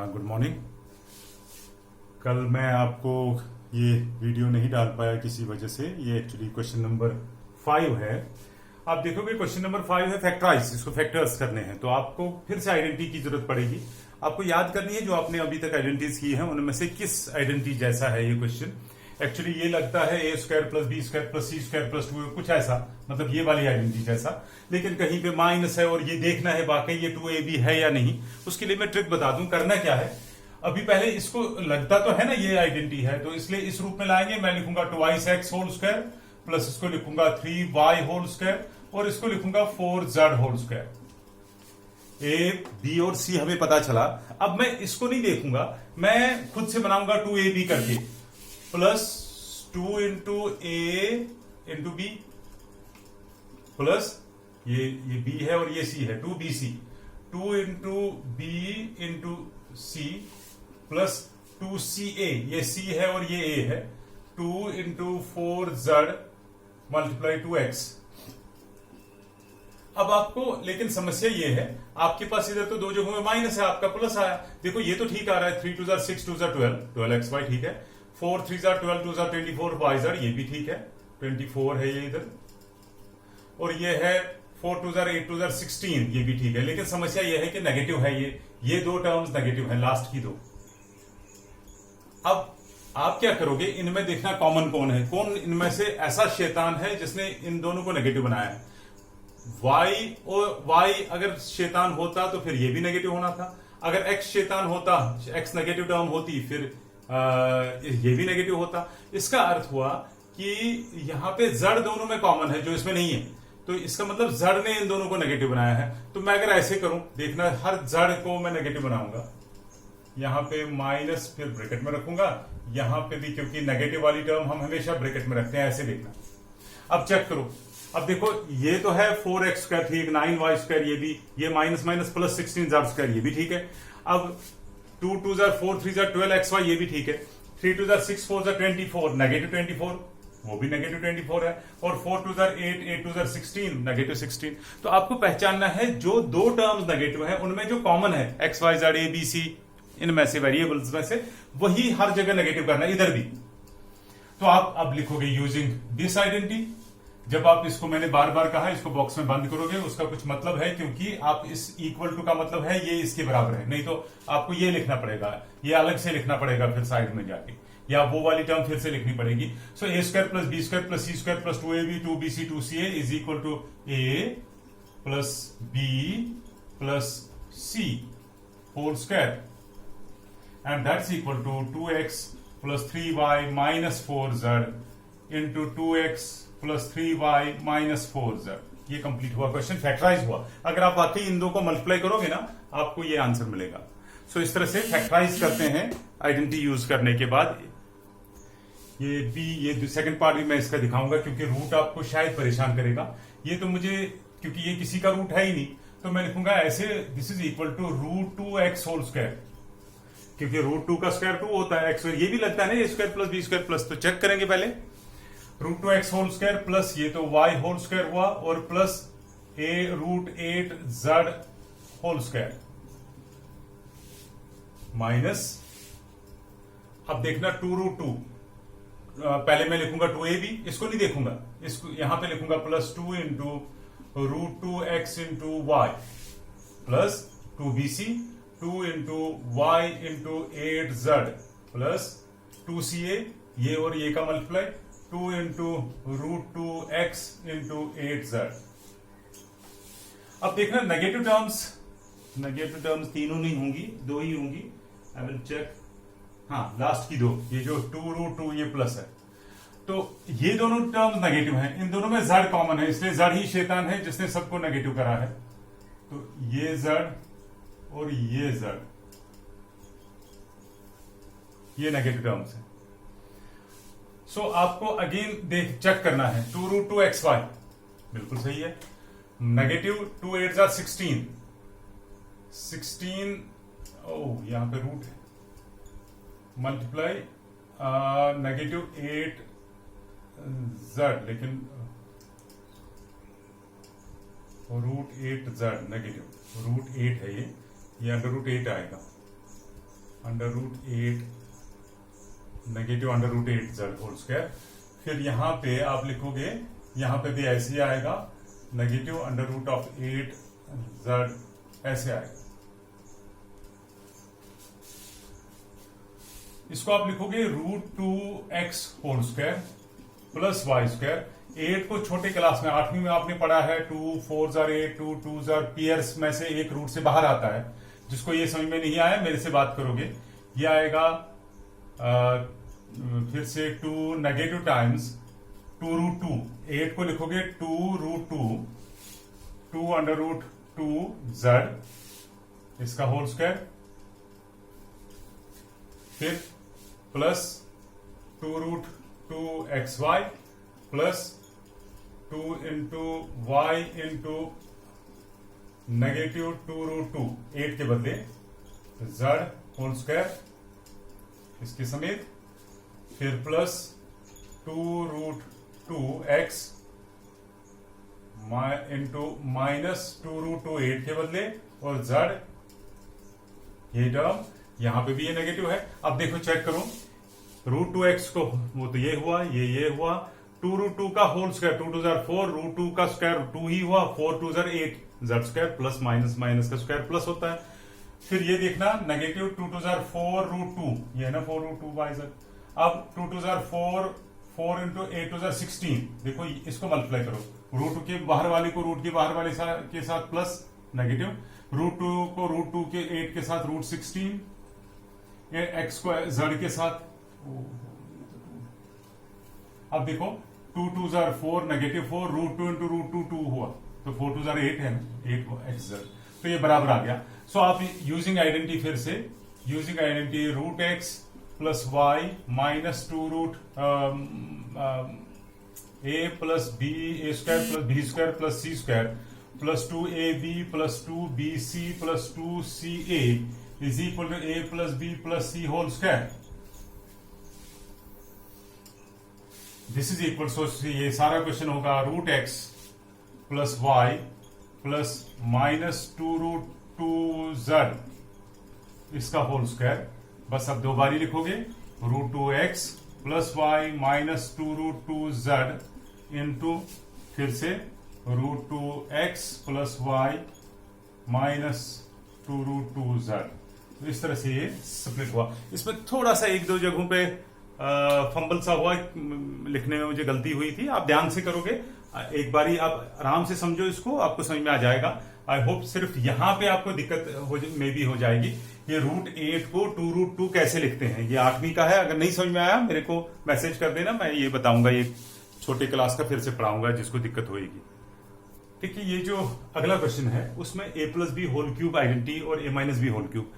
Good morning. कल मैं आपको ये वीडियो नहीं डाल पाया किसी वजह से। ये एक्चुअली क्वेश्चन नंबर 5 है। आप देखोगे क्वेश्चन नंबर 5 है फैक्टराइज, इसको फैक्टर्स करने हैं, तो आपको फिर से आइडेंटिटी की जरूरत पड़ेगी। आपको याद करनी है जो आपने अभी तक आइडेंटिटीज की है उनमें से किस आइडेंटिटी जैसा है ये क्वेश्चन। एक्चुअली ये लगता है a square plus b square plus c square plus 2 कुछ ऐसा, मतलब ये वाली आइडेंटिटी जैसा, लेकिन कहीं पे माइनस है और ये देखना है वाकई ये 2ab है या नहीं। उसके लिए मैं ट्रिक बता दूं करना क्या है। अभी पहले इसको लगता तो है ना ये आइडेंटिटी है, तो इसलिए इस रूप में लाएंगे। मैं लिखूंगा 2x होल स्क्वायर प्लस इसको लिखूंगा 3y होल स्क्वायर और इसको लिखूंगा 4z whole square. A B और सी हमें पता चला। अब मैं इसको नहीं देखूंगा, मैं खुद से बनाऊंगा 2ab करके प्लस 2 इंटू ए इंटू बी प्लस ये बी है और ये सी है 2bc, 2 into B into C plus 2ca, ये सी है और ये ए है, 2 इंटू 4z मल्टीप्लाई 2x। अब आपको लेकिन समस्या ये है, आपके पास इधर तो दो जगहों में माइनस है, आपका प्लस आया। देखो ये तो ठीक आ रहा है, 3 2 6 2 12 12xy ठीक है, 4 3 12 2 24 yz ये भी ठीक है, 24 है ये इधर, और ये है 4 2 8 2 16 ये भी ठीक है। लेकिन समस्या ये है कि नेगेटिव है, ये दो टर्म्स नेगेटिव है, लास्ट की दो। अब आप क्या करोगे, इनमें देखना कॉमन कौन है, कौन इनमें से ऐसा शैतान है जिसने इन दोनों को नेगेटिव बनाया है। y अगर शैतान होता तो फिर ये भी नेगेटिव होना था, अगर x शैतान होता, x नेगेटिव टर्म होती, फिर ये भी नेगेटिव होता। इसका अर्थ हुआ कि यहां पे z दोनों में कॉमन है जो इसमें नहीं है, तो इसका मतलब z ने इन दोनों को नेगेटिव बनाया है। तो मैं अगर ऐसे करूं, देखना हर z को मैं नेगेटिव बनाऊंगा, यहां पे माइनस फिर ब्रैकेट में रखूंगा, यहां पे भी, क्योंकि नेगेटिव वाली टर्म हम हमेशा ब्रैकेट में रखते हैं, ऐसे देखना। अब चेक करो, अब देखो ये तो है 4x स्क्वायर ठीक, 9y स्क्वायर ये भी, ये minus minus plus 16z square ये भी ठीक है। अब 2 2 4 3 12xy ये भी ठीक है, 3 2 6 4 24 नेगेटिव 24 वो भी नेगेटिव 24 है, और 4 2 8 8 2 16 नेगेटिव 16। तो आपको पहचानना है जो दो टर्म्स नेगेटिव है उनमें जो कॉमन है X Y Z A B C, इनमें से वेरिएबल्स में से वही हर जगह नेगेटिव करना है, इधर भी। तो आप अब लिखोगे यूजिंग दिस आइडेंटिटी। जब आप इसको, मैंने बार बार कहा, इसको बॉक्स में बंद करोगे, उसका कुछ मतलब है, क्योंकि आप इस इक्वल टू का मतलब है ये इसके बराबर है, नहीं तो आपको ये लिखना पड़ेगा, ये अलग से लिखना पड़ेगा फिर साइड में जाके, या वो वाली टर्म फिर से लिखनी पड़ेगी। So a square plus b square plus c square plus 2ab 2bc 2ca is equal to a plus B plus C whole square, and that's equal to 2x plus 3y minus 4z into 2x plus 3y minus 4z। ये complete हुआ question, factorise हुआ। अगर आप वाकई इन दो को multiply करोगे ना, आपको ये आंसर मिलेगा। सो इस तरह से फैक्टराइज करते हैं आइडेंटिटी यूज करने के बाद। ये भी, ये सेकंड पार्ट भी मैं इसका दिखाऊंगा, क्योंकि रूट आपको शायद परेशान करेगा। ये तो मुझे, क्योंकि ये किसी का रूट है ही नहीं, तो मैं लिखूंगा ऐसे, this is equal to root 2x whole square, क्योंकि रूट 2 का स्क्वायर 2 होता है, एक्स ये भी लगता है ना a square plus b square plus. तो चेक करेंगे पहले, root 2x whole square plus ये तो y होल स्क्वायर हुआ, और plus a root 8z whole square minus, अब देखना 2 रूट 2, पहले मैं लिखूंगा 2ab, इसको नहीं देखूंगा, इसको यहां पे लिखूंगा plus 2 into root 2x into Y plus 2bc 2 into Y into 8z plus 2ca, ये और ये का multiply, 2 into root 2x into 8z। अब देखना नेगेटिव टर्म्स तीनों नहीं होंगी, दो ही होंगी। आई विल चेक, हाँ लास्ट की दो, ये जो 2 रूट 2 ये प्लस है, तो ये दोनों टर्म्स नेगेटिव हैं, इन दोनों में z कॉमन है, इसलिए z ही शैतान है जिसने सबको नेगेटिव करा है। तो ये z और ये z, ये नेगेटिव टर्म्स है। सो आपको अगेन चेक करना है, 2 रूट 2 xy बिल्कुल सही है, नेगेटिव 2 8 16 16, ओह यहां पे रूट है, मल्टीप्लाई नेगेटिव 8z, लेकिन रूट 8z नेगेटिव, रूट 8 है ये अंडर रूट 8 आएगा, √8 नेगेटिव √8z होल स्क्वायर। फिर यहां पे आप लिखोगे, यहां पे भी ऐसे ही आएगा, नेगेटिव √8z ऐसे आएगा। इसको आप लिखोगे √2x whole square plus Y square. 8 को छोटे क्लास में 8वीं में आपने पढ़ा है, 2 4 जार 8, 2 2 जार, पेयर्स में से एक रूट से बाहर आता है। जिसको ये समझ में नहीं आया मेरे से बात करोगे, ये आएगा फिर से 2 नेगेटिव टाइम्स 2√2। 8 को लिखोगे 2√2 2√2z इसका होल स्क्वायर, फिर plus 2√2xy plus 2 into Y into negative 2√2 8 के बदले z होल स्क्वायर इसके समेत, फिर प्लस 2√2x इंटू माइनस 2√2 8 के बदले, और z ये टर्म यहां पे भी ये नेगेटिव है। अब देखो चेक करो, √2x को वो तो ये हुआ, ये हुआ, 2√2 का होल स्क्वायर 2 2 जार 4, √2 का स्क्वायर 2 ही हुआ, 4 2 jar 8, z square plus minus minus का स्क्वायर प्लस होता है। फिर ये देखना नेगेटिव 2 2 जार 4 √2, ये है ना 4√2 बाय z। अब 2 2 जार 4 इंटू 8 2 जार 16, देखो इसको मल्टीप्लाई करो, √2 के बाहर वाले को रूट के बाहर वाले के साथ प्लस नेगेटिव, √2 को √2 के 8 के साथ √16, x को z के साथ। अब देखो 2 2 जार 4 नेगेटिव 4, √2 इंटू √2 2 हुआ, तो 4 2 जार 8 है ना, 8 x z, तो ये बराबर आ गया। सो आप यूजिंग आइडेंटिटी, फिर से using identity √x plus y minus 2 a plus b a square plus b square plus c square plus 2ab plus 2bc plus 2ca is equal to a plus b plus c whole square. This is equal, so ये सारा question होगा √x plus y plus minus 2√2z इसका whole square. बस अब दो बारी लिखोगे, √2x plus y minus 2√2z into फिर से √2x plus y minus 2√2z। इस तरह से ये स्प्लिट हुआ। इसमें थोड़ा सा एक दो जगहों पे फंबल सा हुआ, लिखने में मुझे गलती हुई थी। आप ध्यान से करोगे, एक बारी आप आराम से समझो इसको, आपको समझ में आ जाएगा। आई होप सिर्फ यहां पे आपको दिक्कत में भी हो जाएगी। ये √8 को 2√2 कैसे लिखते हैं, ये 8वीं का है। अगर नहीं समझ में आया मेरे को मैसेज कर देना, मैं ये बताऊंगा, ये छोटे क्लास का फिर से पढ़ाऊंगा जिसको दिक्कत होगी। देखिए ये जो अगला क्वेश्चन है उसमें a plus B whole cube identity और a minus B whole cube.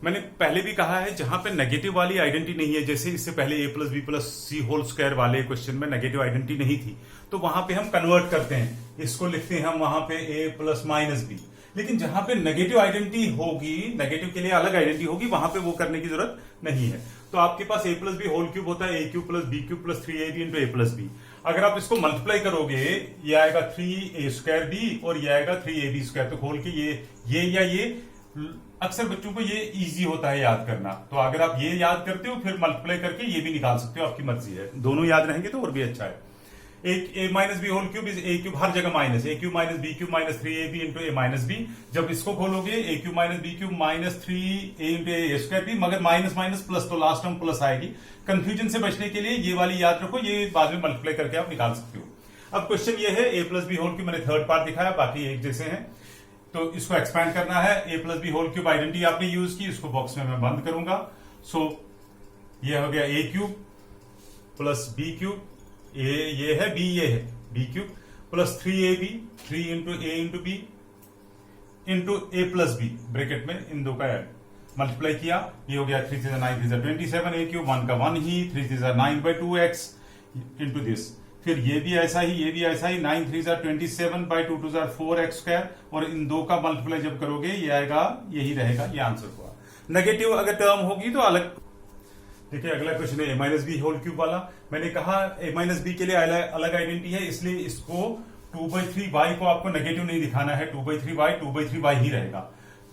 मैंने पहले भी कहा है जहां पे नेगेटिव वाली आइडेंटिटी नहीं है, जैसे इससे पहले a plus B plus C whole square वाले क्वेश्चन में नेगेटिव आइडेंटिटी नहीं थी, तो वहां पे हम कन्वर्ट करते हैं, इसको लिखते हैं हम वहां पे a प्लस माइनस बी। लेकिन जहां पे नेगेटिव आइडेंटिटी होगी, नेगेटिव के लिए अलग आइडेंटिटी होगी, वहां पे वो करने की जरूरत नहीं है। तो आपके पास a plus B whole cube होता है, a cube plus B cube plus 3ab into a plus B. अगर आप इसको मल्टीप्लाई करोगे, ये आएगा 3a स्क्वायर बी और ये आएगा 3ab स्क्वायर। तो खोल के ये अक्सर बच्चों को ये इजी होता है याद करना, तो अगर आप ये याद करते हो फिर मल्टीप्लाई करके ये भी निकाल सकते हो, आपकी मर्जी है। दोनों याद रहेंगे तो और भी अच्छा है। एक a minus B whole cube is a cube, हर जगह minus, a cube minus b cube minus 3ab into a minus b। जब इसको खोलोगे a cube minus b cube minus 3a into a square b, मगर minus minus plus, तो last term plus आएगी। Confusion से बचने के लिए ये वाली याद रखो, ये बाद में मल्टीप्लाई करके आप निकाल सकते हो। अब क्वेश्चन ये है a plus B whole cube, मैंने थर्ड पार्ट दिखाया, बाकी एक जैसे हैं, तो इसको एक्सपैंड करना है। a plus B whole cube identity आपने यूज की, इसको बॉक्स में मैं बंद करूंगा। सो ये हो गया a cube plus b cube, ये है b, ये है b cube plus 3ab, 3 into a into b into a plus b, bracket में इन दो का ऐड मल्टीप्लाई किया, ये हो गया 3 3 9 3 27 a क्यूब, 1 का 1 ही, 3 3 9 बाई 2x इंटू दिस। फिर ये भी ऐसा ही, ये भी ऐसा ही, 9 3 27 बाई 2 2 4x स्क्वायर, और इन दो का मल्टीप्लाई जब करोगे ये आएगा, यही रहेगा, ये आंसर हुआ। नेगेटिव अगर टर्म होगी तो अलग। देखिए अगला क्वेश्चन है a minus B whole cube वाला। मैंने कहा a माइनस बी के लिए अलग आइडेंटिटी है, इसलिए इसको 2/3y को आपको नेगेटिव नहीं दिखाना है, 2/3y 2/3y ही रहेगा,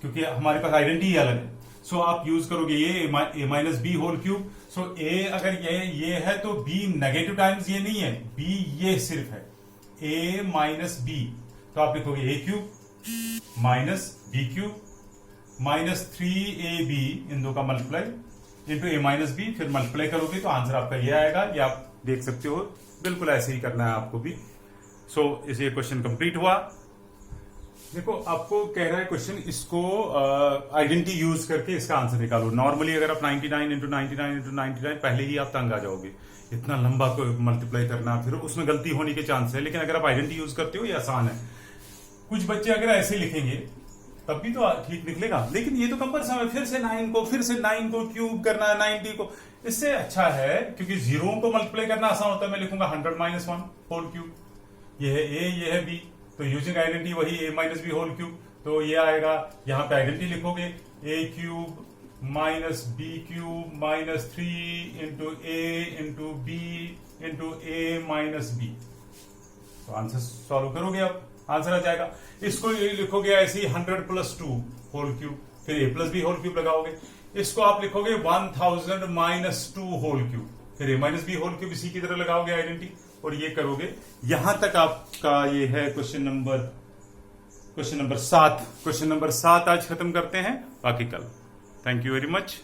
क्योंकि हमारे पास आइडेंटिटी अलग है। सो आप यूज करोगे ए माइनस बी होल क्यूब। सो ए अगर ये है तो बी नेगेटिव टाइम्स ये नहीं है, बी ये सिर्फ है ए माइनस बी, तो आप लिखोगे a cube minus b cube minus 3ab इन दो का multiply into a minus b, फिर मल्टीप्लाई करोगे तो आंसर आपका ये आएगा। ये आप देख सकते हो, बिल्कुल ऐसे ही करना है आपको भी। सो ये क्वेश्चन कंप्लीट हुआ। देखो आपको कह रहा है क्वेश्चन, इसको आइडेंटिटी यूज करके इसका आंसर निकालो। नॉर्मली अगर आप 99 इंटू 99 पहले ही आप तंग आ जाओगे, इतना लंबा को मल्टीप्लाई करना, फिर उसमें गलती होने के चांस है। लेकिन अगर आप आइडेंटिटी यूज करते हो ये आसान है। कुछ बच्चे अगर ऐसे लिखेंगे तब भी तो ठीक निकलेगा, लेकिन ये तो कंपल्सन है, फिर से 9 को क्यूब करना है 90 को। इससे अच्छा है, क्योंकि जीरो को मल्टीप्लाई करना आसान होता है, मैं लिखूंगा 100 - 1 होल क्यूब। ये है ए, ये है बी, तो यूजिंग आइडेंटिटी वही a minus B whole cube, तो ये आएगा। यहां पे आइडेंटिटी लिखोगे a cube minus b cube minus 3 into A into B into a minus b, तो आंसर सॉल्व करोगे आप, आंसर आ जाएगा। इसको ये लिखोगे ऐसे ही 100 + 2 होल क्यूब, फिर ए प्लस बी होल क्यूब लगाओगे। इसको आप लिखोगे 1000 - 2 होल क्यूब, फिर ए माइनस बी होल क्यूब इसी की तरह लगाओगे आइडेंटिटी, और ये करोगे। यहां तक आपका ये है क्वेश्चन नंबर 7। क्वेश्चन नंबर 7 आज खत्म करते हैं, बाकी कल। Thank you very much.